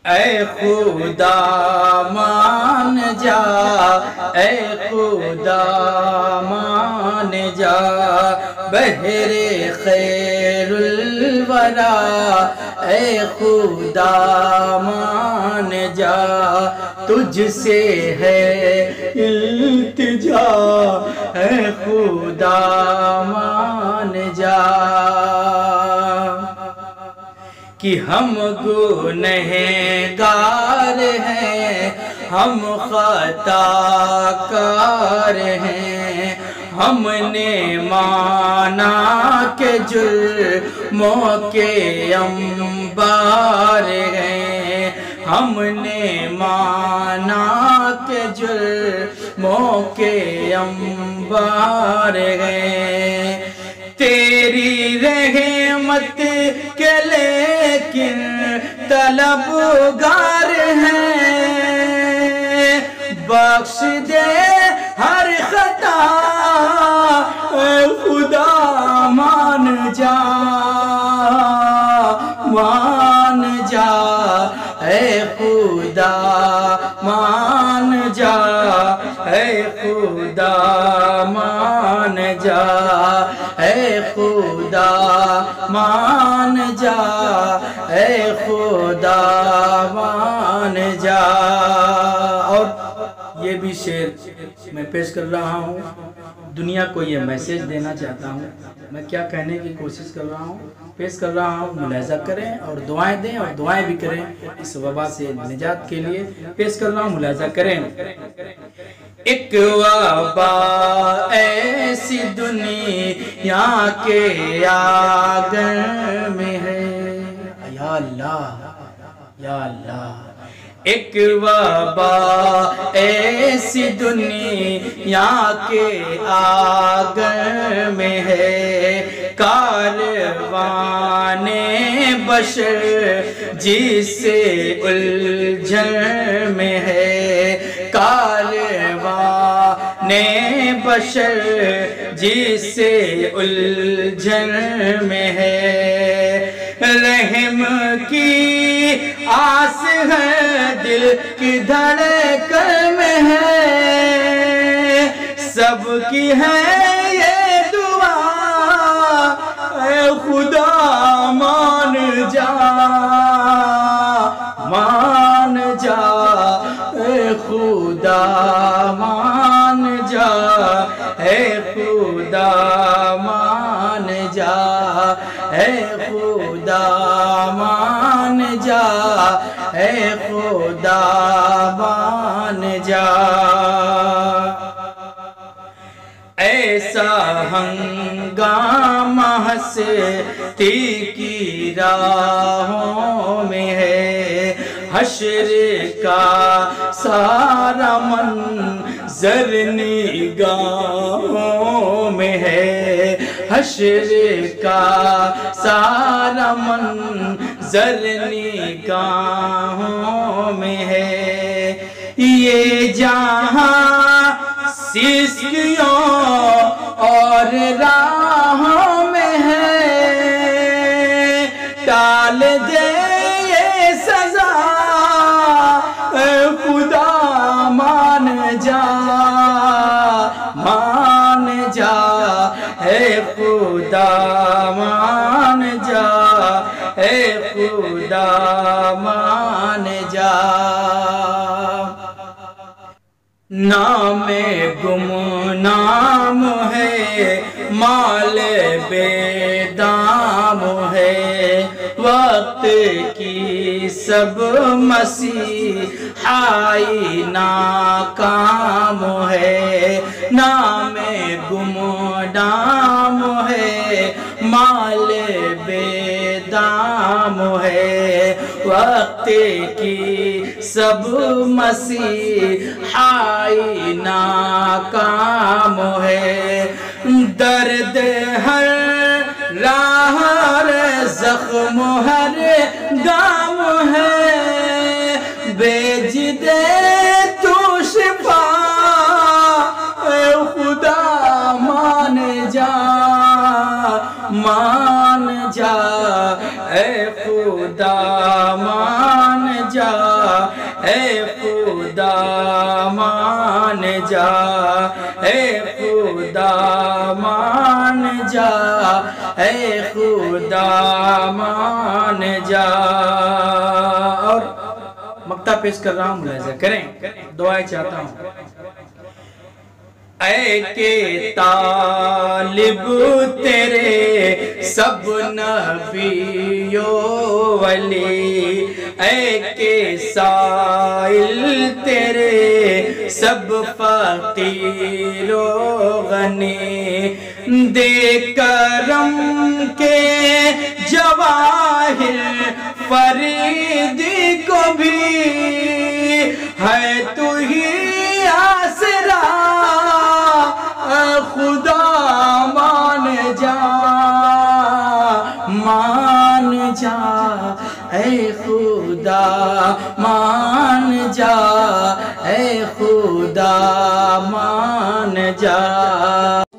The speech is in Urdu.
اے خدا مان جا، اے خدا مان جا، بہر خیر الورا، اے خدا مان جا، تجھ سے ہے التجا، اے خدا مان جا، کہ ہم گنہگار ہیں، ہم خطا کار ہیں، ہم نے مانا کہ جرموں کے انبار ہیں، ہم نے مانا کہ جرموں کے انبار ہیں، تیری رحمت کے لیکن طلبگار ہیں، بخش دے ہر خطا، اے خدا مان جا، مان جا، اے خدا مان جا، اے خدا مان جا، اے خدا مان جا، اے خدا مان جا۔ اور یہ بھی شعر میں پیش کر رہا ہوں، دنیا کو یہ میسیج دینا چاہتا ہوں، میں کیا کہنے کی کوشش کر رہا ہوں، پیش کر رہا ہوں، ملاحظہ کریں اور دعائیں دیں اور دعائیں بھی کریں اس وبا سے نجات کے لیے، پیش کر رہا ہوں، ملاحظہ کریں۔ ایک وبا ایسی دنیا کے آنگن میں ہے، یا اللہ یا اللہ، ایک وبا ایسی دنیا کے آنگن میں ہے، کاروان بشر جس سے الجھن میں ہے، کاروان بشر جس سے الجھن میں ہے، رحم کی آس ہے دل کی دھڑکن میں ہے، سب کی ہے یہ دعا، اے خدا مان جا، مان جا، اے خدا مان جا، اے خدا مان جا، اے خدا مان جا، اے خدا مان جا۔ ایسا ہنگامہ ہستی کی راہوں میں ہے، حشر کا سارا منظر نگاہوں میں ہے، حشر کا سارا منظر نگاہوں میں ہے، یہ جہاں سسکیوں اور راہوں میں ہے، ٹال دے یہ سزا، اے خدا مان جا، مان جا، اے خدا مان جا، اے خدا مان جا۔ نام گمنام ہے، مال بے دام ہے، وقت کی سب مسیحائی ناکام ہے، نام گمنام ہے، مال بے دام ہے، وقت کی سب مسیحائی ناکام ہے، درد ہر راہ ہر زخم ہر گام ہے، بیج دے تو شفا، اے خدا مان جا، مان جا، اے خدا مان جا اے خدا مان جا اے خدا مان جا اے خدا مان جا. اور مقطع پیش کر رہا ہوں، ملاحظہ کریں، دعائیں چاہتا ہوں. اے کہ طالب تیرے سب نبی و ولی، اے کہ سائل تیرے سب فقیر و غنی، دے کرم کے جواہر فرید کو بھی ہے تو ہی آسرا، خدا مان جا مان جا اے خدا مان جا اے خدا مان جا.